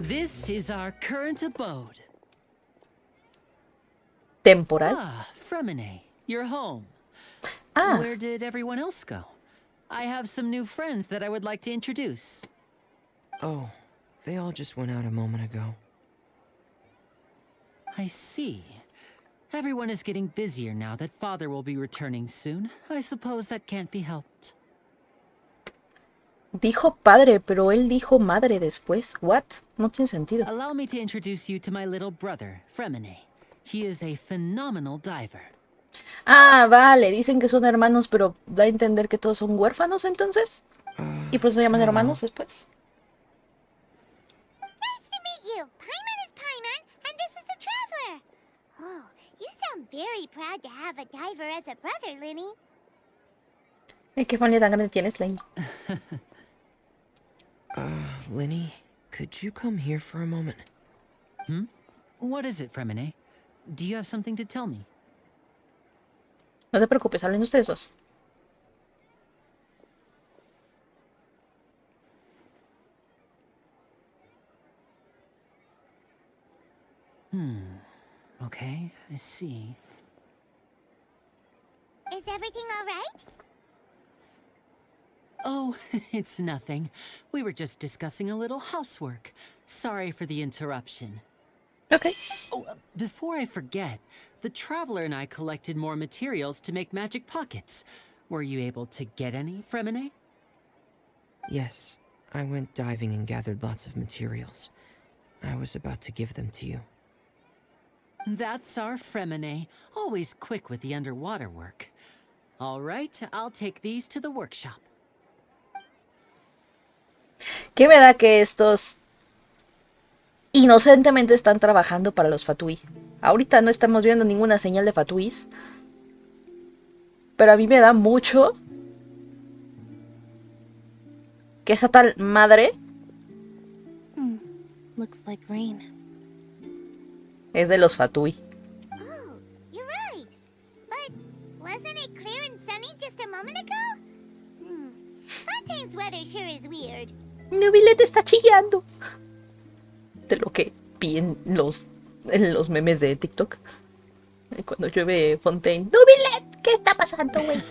This is our current abode. Temporal. Ah, Fremine, you're home. Ah, Where did everyone else go? I have some new friends that I would like to introduce. Oh, they all just went out a moment ago. I see. Everyone is getting busier now that Father will be returning soon. I suppose that can't be helped. dijo padre, pero él dijo madre después. What? No tiene sentido. Allow me to introduce you to my little brother, Fremine. He is a phenomenal diver. Ah, vale, dicen que son hermanos, pero da a entender que todos son huérfanos entonces. Y por eso se llaman hermanos después. Nice to meet you. Paimon is Paimon, and this is the Traveler. Oh, you sound very proud to have a diver as a brother, Linny. ¿Qué familia tan grande tienes, Lane? Linny, could you come here for a moment? What is it, Fremine? Do you have something to tell me? No te preocupes, hablen ustedes dos. Okay, I see. Is everything all right? Oh, it's nothing. We were just discussing a little housework. Sorry for the interruption. Okay. Oh, before I forget, the Traveler and I collected more materials to make magic pockets. Were you able to get any, Fremine? Yes, I went diving and gathered lots of materials. I was about to give them to you. That's our Fremine, always quick with the underwater work. All right, I'll take these to the workshop. ¿Qué me da que estos inocentemente están trabajando para los Fatui? Ahorita no estamos viendo ninguna señal de Fatuis. Pero a mí me da mucho que esa tal madre Looks like rain. es de los Fatui. Oh, you're right. But wasn't it clear and sunny just a moment ago? Fontaine's weather sure is weird. Nubilete está chillando. De lo que vi en los memes de TikTok. Cuando llueve Fontaine. Nubilete, ¿qué está pasando, güey?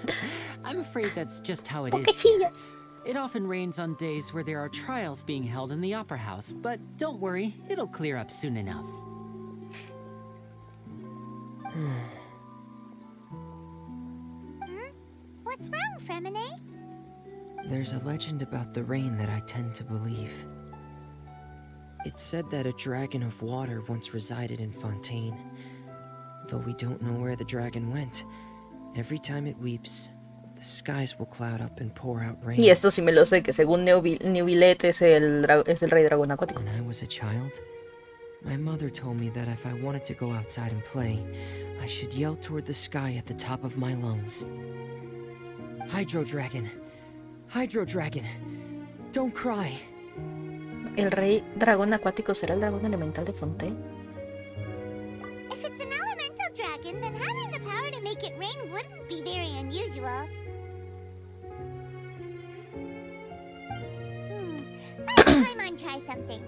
I'm afraid that's just how it ¿Por qué is. chillas? It often rains on days where there are trials being held in the Opera House, but don't worry, it'll clear up soon enough. What's wrong, Fremine? There's a legend about the rain that I tend to believe. It's said that a dragon of water once resided in Fontaine. Though we don't know where the dragon went, every time it weeps, the skies will cloud up and pour out rain. Y esto sí me lo sé, que según Nubilete es el rey dragón acuático. When I was a child, my mother told me that if I wanted to go outside and play, I should yell toward the sky at the top of my lungs. Hydro Dragon! Hydro Dragon! Don't cry! ¿El rey dragón acuático será el dragón elemental de Fontaine? If it's an elemental dragon, then having the power to make it rain wouldn't be very unusual. Let Paimon try something.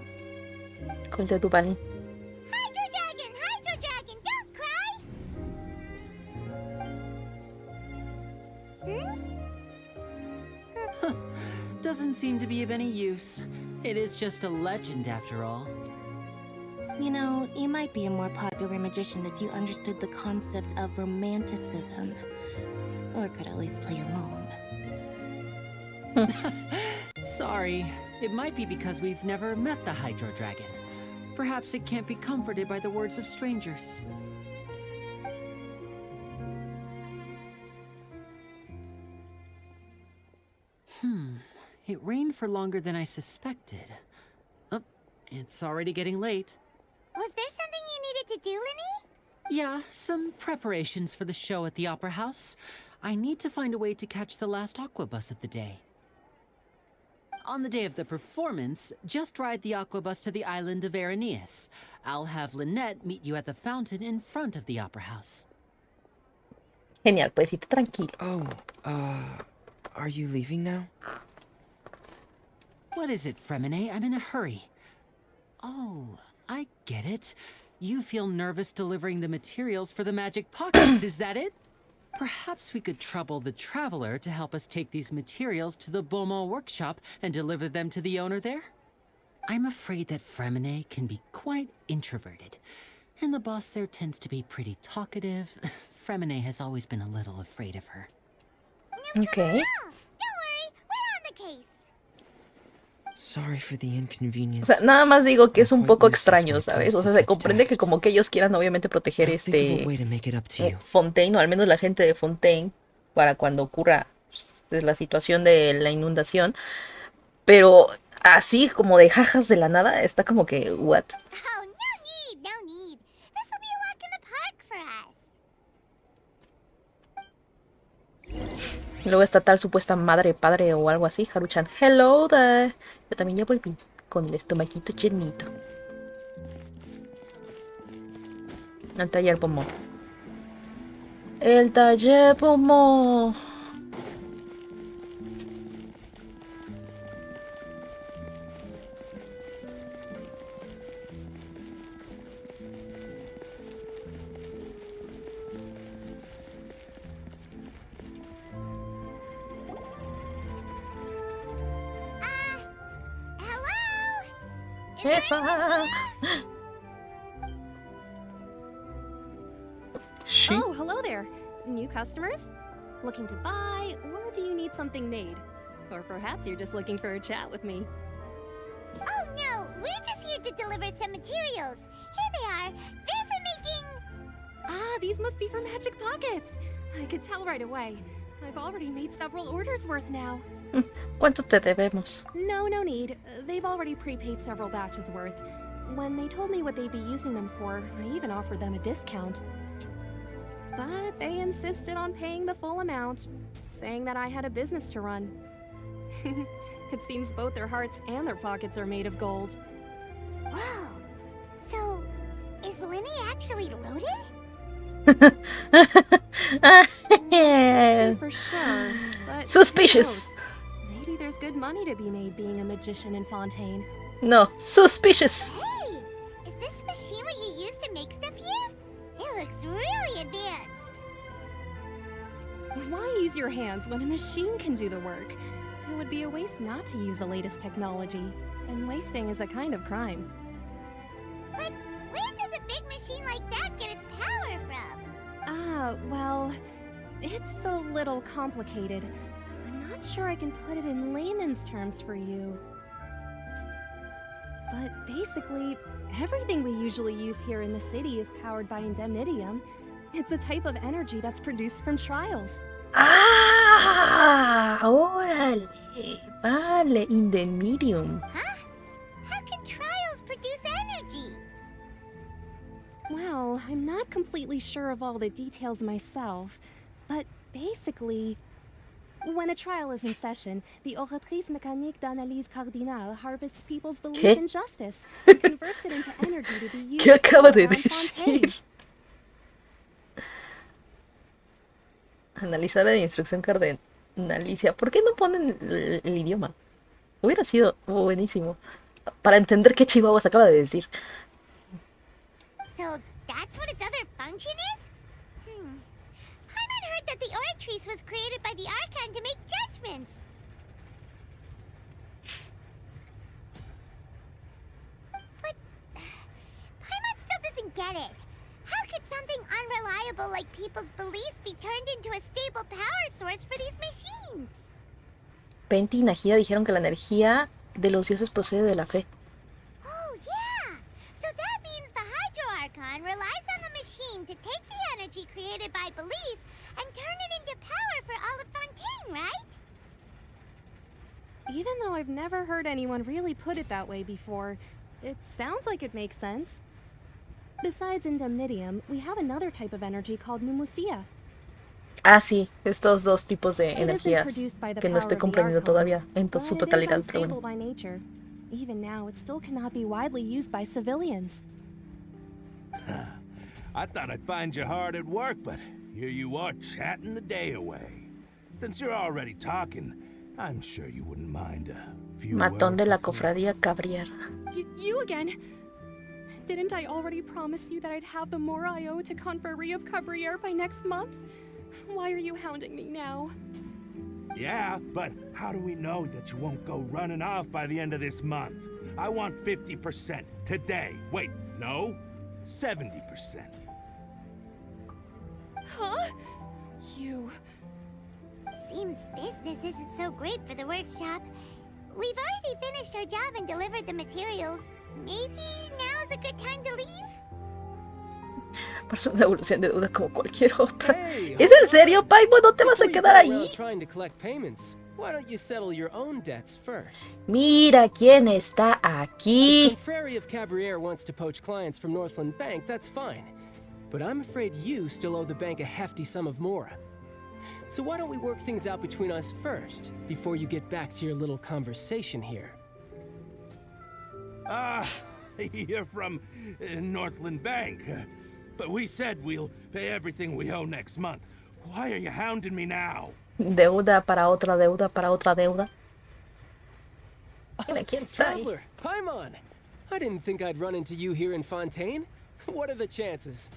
¿Cuál de tu Bali? Hydro dragon, don't cry! Doesn't seem to be of any use. It is just a legend after all. You know, you might be a more popular magician if you understood the concept of romanticism. Or could at least play along. Sorry, it might be because we've never met the Hydro Dragon. Perhaps it can't be comforted by the words of strangers. It rained for longer than I suspected. Oh, it's already getting late. Was there something you needed to do, Linny? Yeah, some preparations for the show at the Opera House. I need to find a way to catch the last Aqua bus of the day. On the day of the performance, just ride the Aqua bus to the island of Aeneas. I'll have Lynette meet you at the fountain in front of the Opera House. Genial, puedes irte tranquilo. Oh, are you leaving now? What is it, Fremine? I'm in a hurry. Oh, I get it. You feel nervous delivering the materials for the magic pockets, is that it? Perhaps we could trouble the traveler to help us take these materials to the Beaumont workshop and deliver them to the owner there? I'm afraid that Fremine can be quite introverted, and the boss there tends to be pretty talkative. Fremine has always been a little afraid of her. Okay. Don't worry, we're on the case. Sorry for the O inconvenience. sea, nada más digo que es un I'm poco quite useless extraño, when it ¿sabes? comes O to sea, se such comprende que tasks. como que ellos quieran obviamente proteger I'll think of a way to make it up to you. Fontaine, o al menos la gente de Fontaine, para cuando ocurra pues, la situación de la inundación. Pero así como de jajas de la nada, está como que, what? Oh, no need. This will be a walk in the park for us. Luego está tal supuesta madre, padre o algo así, Haruchan. Hello there. Yo también ya volví con el estomaquito llenito. El taller Pomo. El taller Pomo. Hello? Jefa. She? Oh, hello there. New customers? Looking to buy, or do you need something made? Or perhaps you're just looking for a chat with me. Oh no, we're just here to deliver some materials. Here they are. They're for making... Ah, these must be for Magic Pockets. I could tell right away. I've already made several orders worth now. ¿Cuánto te debemos? No need. They've already prepaid several batches worth. When they told me what they'd be using them for, I even offered them a discount. But they insisted on paying the full amount, saying that I had a business to run. It seems both their hearts and their pockets are made of gold. Whoa. So, is Linny actually loaded? Say for sure, but who Suspicious. knows? Maybe there's good money to be made being a magician in Fontaine. No, suspicious. Hey! Is this machine what you use to make stuff here? It looks really advanced. Why use your hands when a machine can do the work? It would be a waste not to use the latest technology, and wasting is a kind of crime. But where does a big machine like that get its power from? Ah, well, it's a little complicated. I'm not sure I can put it in layman's terms for you. But basically, everything we usually use here in the city is powered by indemnitium. It's a type of energy that's produced from trials. Ah, órale. Vale, in the medium. Huh? How can trials produce energy? Well, I'm not completely sure of all the details myself, but basically, when a trial is in session, the oratrice mécanique d'analyse cardinale harvests people's belief ¿Qué? in justice and converts it into energy to be used ¿Qué acaba de around Fontaine. decir? Analizar de instrucción cardenalicia. ¿Por qué no ponen el idioma? Hubiera sido buenísimo. Para entender qué chihuahuas acaba de decir. So that's what its other function is? Paimon heard that the oratrice was created by the Archon to make judgments. But Paimon still doesn't get it. How could something unreliable like people's beliefs be turned into a stable power source for these machines? Penti y Najida dijeron que la energía de los dioses procede de la fe. Oh, yeah! So that means the Hydro Archon relies on the machine to take the energy created by belief and turn it into power for all of Fontaine, right? Even though I've never heard anyone really put it that way before, it sounds like it makes sense. Besides indemnitium, we have another type of energy called pneumosia. Ah, sí, estos dos tipos de It isn't energías produced by the que no power estoy of the comprendiendo Archon, todavía en but su it is totalidad, pero unstable bueno. by nature. Even now, it still cannot be widely used by civilians. I thought I'd find you hard at work, but here you are chatting the day away. Since you're already talking, I'm sure you wouldn't mind a few Matón words de la with me. cofradía Cabrier. You again? Didn't I already promise you that I'd have the more I owe to Confrérie of Cabrier by next month? Why are you hounding me now? Yeah, but how do we know that you won't go running off by the end of this month? I want 50% today. Wait, no, 70%. Huh? You... Seems business isn't so great for the workshop. We've already finished our job and delivered the materials. Maybe now is a good time to leave? Por una devolución de deuda como cualquier otra. Hey, ¿Es en serio, Paimon? ¿No te vas a before you quedar go around ahí? trying to collect payments, why don't you settle your own debts first? Mira quién está If aquí. Confrérie of Cabrier wants to poach clients from Northland Bank, that's fine. But I'm afraid you still owe the bank a hefty sum of mora. So why don't we work things out between us first, before you get back to your little conversation here? You're from Northland Bank. But we said we'll pay everything we owe next month. Why are you hounding me now? Deuda para otra deuda para otra deuda. Mira quién está ahí. Traveler, Paimon! I didn't think I'd run into you here in Fontaine. What are the chances?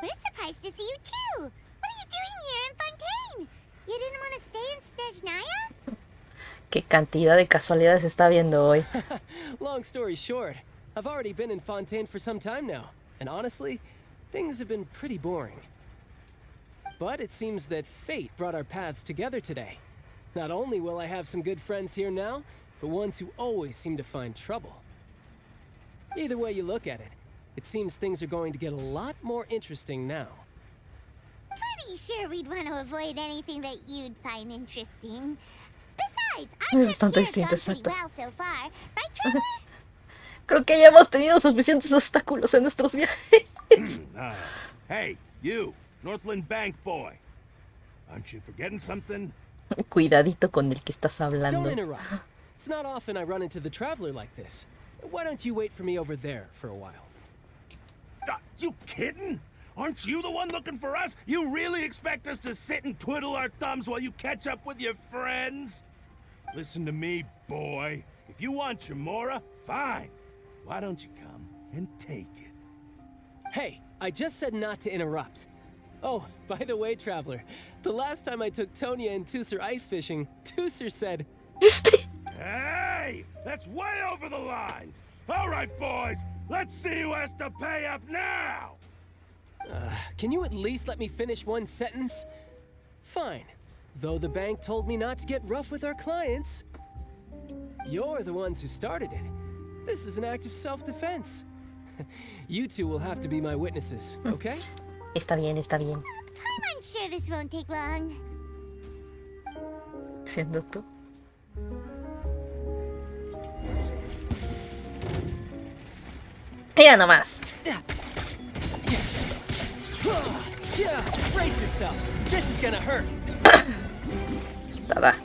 We're surprised to see you too. What are you doing here in Fontaine? You didn't want to stay in Snezhnaya? Qué cantidad de casualidades está viendo hoy. Long story short, I've already been in Fontaine for some time now, and honestly, things have been pretty boring. But it seems that fate brought our paths together today. Not only will I have some good friends here now, but ones who always seem to find trouble. Either way you look at it, it seems things are going to get a lot more interesting now. Pretty sure we'd want to avoid anything that you'd find interesting. Besides, Es our bastante trip here has distinto, gone pretty exacto. well so far. Right, Traveler? Creo que ya hemos tenido suficientes obstáculos en nuestros viajes. Hey, you, Northland Bank boy. Aren't you forgetting something? Cuidadito con el que estás Don't hablando. interrupt. It's not often I run into the Traveler like this. Why don't you wait for me over there for a while? You kidding? Aren't you the one looking for us? You really expect us to sit and twiddle our thumbs while you catch up with your friends? Listen to me, boy. If you want your mora, fine. Why don't you come and take it? Hey, I just said not to interrupt. Oh, by the way, Traveler, the last time I took Tonya and Tusser ice fishing, Tusser said, Este. Hey! That's way over the line! All right, boys, let's see who has to pay up now! Can you at least let me finish one sentence? Fine. Though the bank told me not to get rough with our clients. You're the ones who started it. This is an act of self-defense. You two will have to be my witnesses, okay? Está bien, está bien. I'm sure this won't take long. Siendo tú. Mira nomás. Yeah, brace yourself. This is gonna hurt. Tada.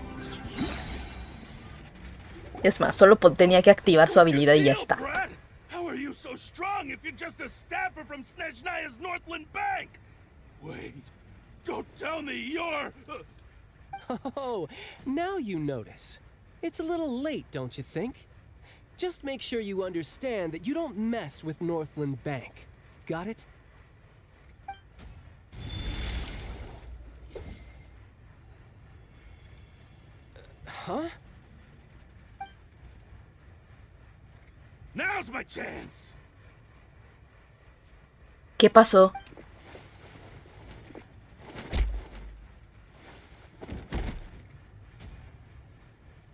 Es más, solo tenía que activar su habilidad y ya está. Brad? How are you so strong if you're just a staffer from Snezhnaya's Northland Bank? Wait, don't tell me you're... Oh, now you notice. It's a little late, don't you think? Just make sure you understand that you don't mess with Northland Bank. Got it? Huh? Now's my chance! ¿Qué pasó?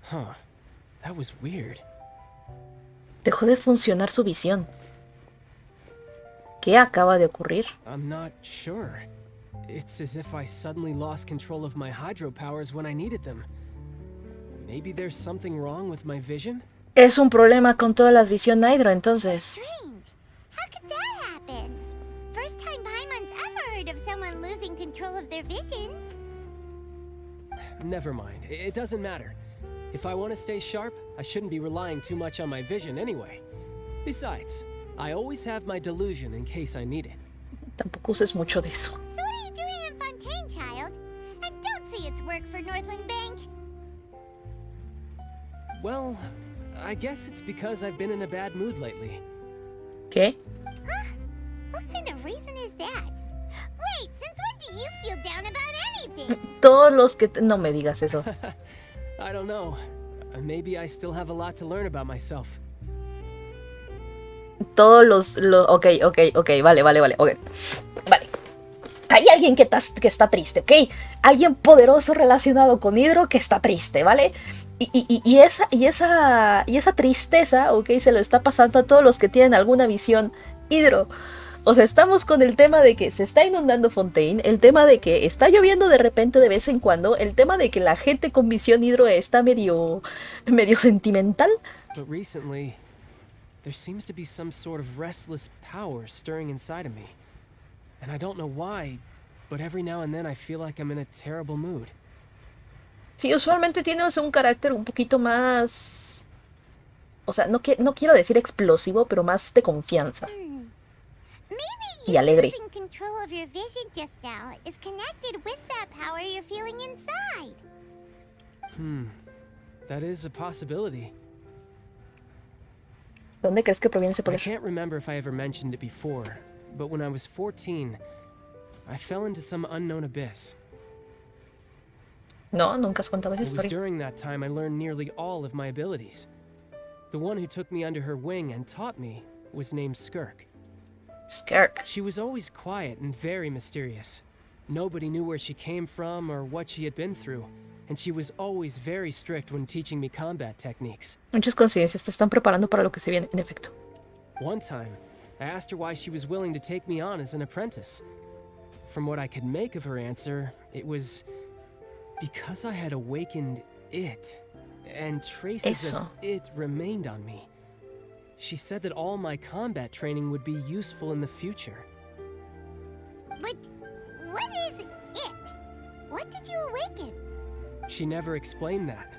Huh. That was weird. Dejó de funcionar su visión. ¿Qué acaba de ocurrir? I'm not sure. It's as if I suddenly lost control of my hydropowers when I needed them. Maybe there's something wrong with my vision? Es un problema con todas las visión hydro, entonces. Strange. How could that happen? First time Paimon's ever heard of someone losing control of their vision. Never mind. It doesn't matter. If I want to stay sharp, I shouldn't be relying too much on my vision anyway. Besides, I always have my delusion in case I need it. Tampoco uses mucho de eso. So what are you doing in Fontaine, child? I don't see its work for Northland Bank. Well, I guess it's because I've been in a bad mood lately. ¿Qué? What kind of reason is that? Wait, since when do you feel down about anything? Todos los que... No me digas eso. I don't know. Maybe I still have a lot to learn about myself. Todos los... Ok, vale. Okay. Vale. Hay alguien que está triste, ¿ok? Alguien poderoso relacionado con Hydro que está triste, ¿vale? Y esa tristeza, ¿ok? Se lo está pasando a todos los que tienen alguna visión Hydro. O sea, estamos con el tema de que se está inundando Fontaine, el tema de que está lloviendo de repente de vez en cuando, el tema de que la gente con visión Hydro está medio sentimental. But recently, there seems to be some sort of restless power stirring inside of me. And I don't know why, but every now and then I feel like I'm in a terrible mood. Sí, usualmente tienes un carácter un poquito más... O sea, no quiero decir explosivo, pero más de confianza. Maybe Y alegre. losing control of your vision just now is connected with that power you're feeling inside. That is a possibility. ¿Dónde crees que proviene ese I poder? can't remember if I ever mentioned it before, but when I was 14, I fell into some unknown abyss. No, nunca has contado esa It was historia. during that time I learned nearly all of my abilities. The one who took me under her wing and taught me was named Skirk. Skirk. She was always quiet and very mysterious. Nobody knew where she came from or what she had been through, and she was always very strict when teaching me combat techniques. Muchas coincidencias te están preparando para lo que se viene, en efecto. One time, I asked her why she was willing to take me on as an apprentice. From what I could make of her answer, it was because I had awakened it, and traces of it remained on me. She said that all my combat training would be useful in the future. But what is it? What did you awaken? She never explained that,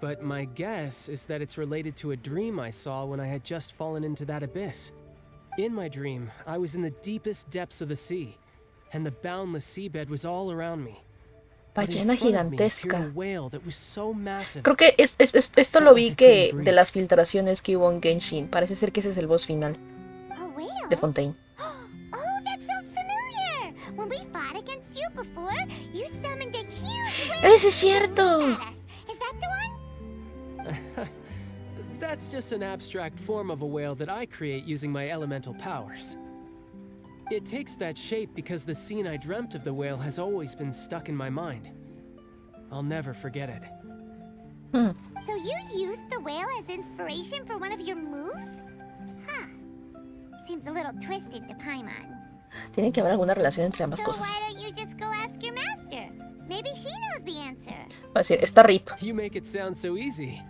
but my guess is that it's related to a dream I saw when I had just fallen into that abyss. In my dream, I was in the deepest depths of the sea, and the boundless seabed was all around me. Ballena gigantesca. Creo Creo que esto lo vi que de las filtraciones que hubo en Genshin. Parece ser que ese es el boss final A whale? de Fontaine. Oh, that sounds familiar. When we fought against you before, you summoned a huge whale. ¡Ese es cierto! Is that the one? That's just an abstract form of a whale that I create using my elemental powers. It takes that shape because the scene I dreamt of the whale has always been stuck in my mind. I'll never forget it. So you used the whale as inspiration for one of your moves? Huh. Seems a little twisted to Paimon. Tiene que haber alguna relación entre ambas So cosas. why don't you just go ask your master? Maybe she knows the answer. Va a decir, está RIP. You make it sound so easy.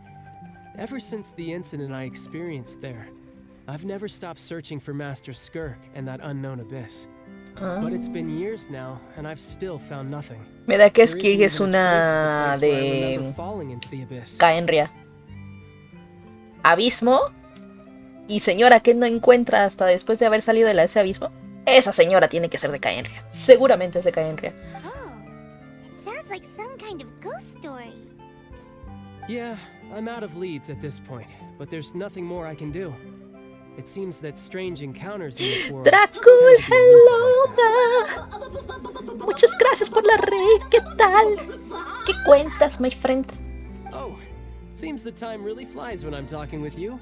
Ever since the incident I experienced there, I've never stopped searching for Master Skirk and that unknown abyss. But it's been years now, and I've still found nothing. Me da que There Skirk isn't es even a una trace of the place where I de remember falling into the abyss. Caenria. Abismo. Y señora que no encuentra hasta después de haber salido de ese abismo. Esa señora tiene que ser de Caenria. Seguramente es de Caenria. Oh, it sounds like some kind of ghost story. Yeah, I'm out of leads at this point, but there's nothing more I can do. It seems that strange encounters in this world Dracul, tend to be hello elusive there. Muchas gracias por la raid. ¿Qué tal? ¿Qué cuentas, my friend? like that. Oh, seems the time really flies when I'm talking with you.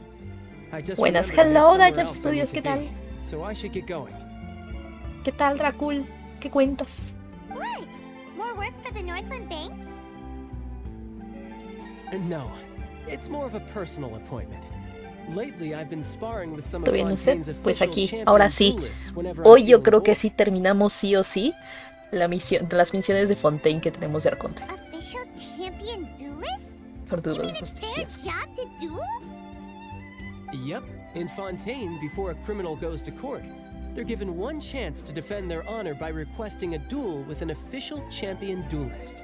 I just Buenas, remembered I have hello, somewhere Dajab else I Studios, need ¿qué to tal? be, so I should get going. ¿Qué tal, Dracul? ¿Qué cuentas? What? More work for the Northland Bank? No, it's more of a personal appointment. Lately, I've been sparring with some of Todavía no sé. Fontaine's Pues official aquí, champion ahora sí. duelists whenever I'm Hoy yo feeling creo que bored. sí terminamos sí o sí la misión, las misiones de Fontaine que tenemos de Arconte. Official champion duelist? Por You dudas mean it's their justicias. job to duel? Yep, in Fontaine, before a criminal goes to court, they're given one chance to defend their honor by requesting a duel with an official champion duelist.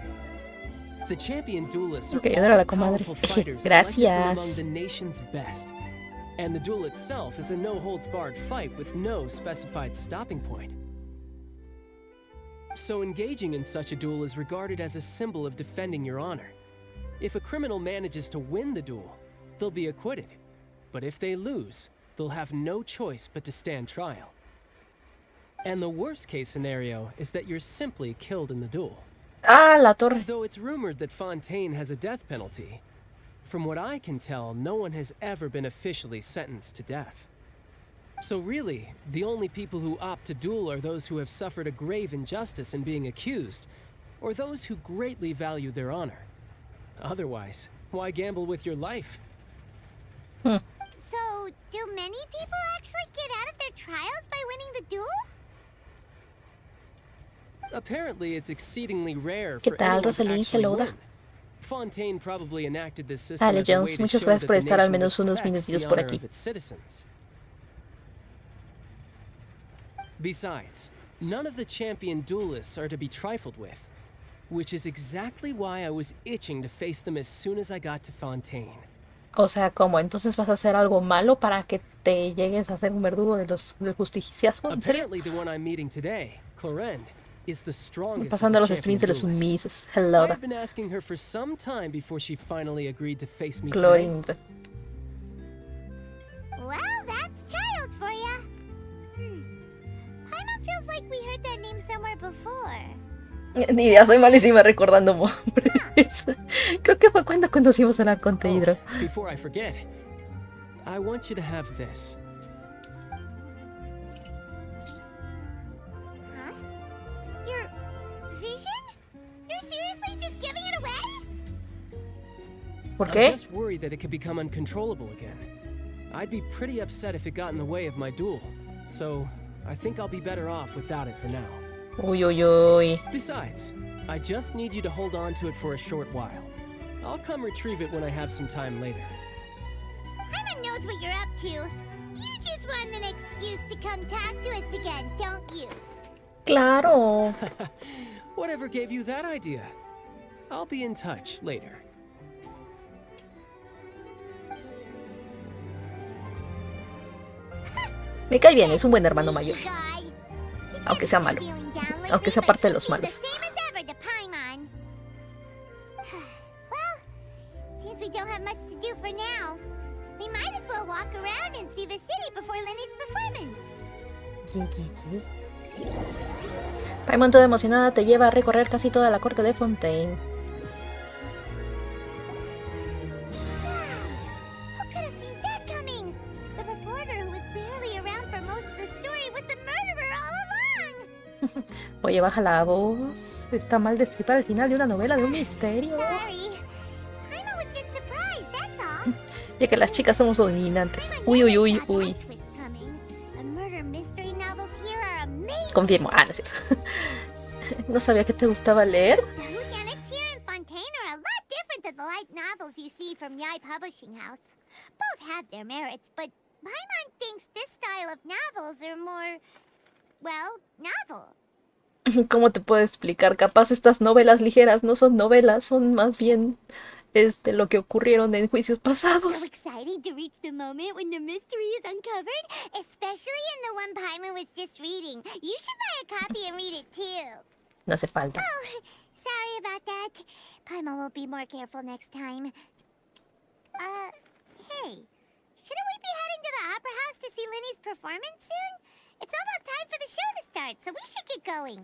The champion duelists are Ok, ya era la all comadre. powerful fighters selected from among Gracias. the nation's best. And the duel itself is a no-holds-barred fight with no specified stopping point. So engaging in such a duel is regarded as a symbol of defending your honor. If a criminal manages to win the duel, they'll be acquitted. But if they lose, they'll have no choice but to stand trial. And the worst case scenario is that you're simply killed in the duel. Ah, la torre. Though it's rumored that Fontaine has a death penalty, from what I can tell, no one has ever been officially sentenced to death. So really, the only people who opt to duel are those who have suffered a grave injustice in being accused, or those who greatly value their honor. Otherwise, why gamble with your life? So, do many people actually get out of their trials by winning the duel? Apparently, it's exceedingly rare ¿Qué for tal, anyone to Rosalín? actually Hello. win. Fontaine probably enacted this system Dale, as a way Jones, to muchas show gracias that por the estar al nation menos unos respects the minutitos por honor aquí. of its citizens. Besides, none of the champion duelists are to be trifled with, which is exactly why I was itching to face them as soon as I got to Fontaine. O sea, ¿cómo? ¿Entonces vas a hacer algo malo para que te llegues a ser un verdugo del justiciasmo? ¿En serio? Apparently, the one I'm meeting today, Clorinde, is the strongest of Pasando the los champion streams de los duelists. sumises. Hello. I've been asking her for some time before she finally agreed to face me today. Clorinde. Well, that's child for ya. Paimon feels like we heard that name somewhere before. Ni idea, soy malísima recordando nombres. Creo que fue cuando conocimos al Arconte Hidro. Before I forget, I want you to have this. Huh? Your vision? You're seriously just giving it away? ¿Por I'm qué? just worried that it could become uncontrollable again. I'd be pretty upset if it got in the way of my duel, so I think I'll be better off without it for now. Uy, uy, uy. Besides, I just need you to hold on to it for a short while. I'll come retrieve it when I have some time later. Paimon knows what you're up to. You just want an excuse to come talk to us again, don't you? Claro. Whatever gave you that idea? I'll be in touch later. Me cae bien, es un buen hermano mayor. Easy guy. He's Aunque sea kinda malo. feeling down lately, Aunque sea but parte de he los seems malos. the same as ever to Paimon. Well, since we don't have much to do for now, we might as well walk around and see the city before Lenny's performance. Paimon, toda emocionada, te lleva a recorrer casi toda la corte de Fontaine. Who could have seen that coming? The reporter who was barely around for most of the story was the murderer all along. Oye, baja la voz. Está mal destripar el final de una novela de un misterio. Sorry. Paimon was just surprised, that's all. Ya que las chicas somos dominantes. Uy, uy, uy, uy. Confirmo. Ah, no es cierto. No sabía que te gustaba leer. The whodunits here in Fontaine are a lot different than the light novels you see from Yai Publishing House. Both have their merits, but Paimon thinks this style of novels are more, well, novel. ¿Cómo te puedo explicar? Capaz estas novelas ligeras no son novelas, son más bien lo que ocurrieron en juicios pasados. So exciting to reach the moment when the mystery is uncovered, especially in the one Paimon was just reading. You should buy a copy and read it too. No hace falta. Oh, sorry about that. Paimon will be more careful next time. Hey, shouldn't we be heading to the opera house to see Linny's performance soon? It's almost time for the show to start, so we should get going.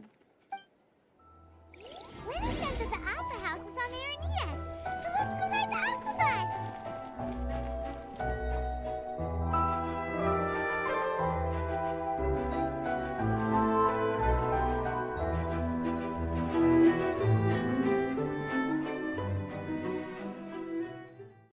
Linny says that the opera house is on Aranea, so let's go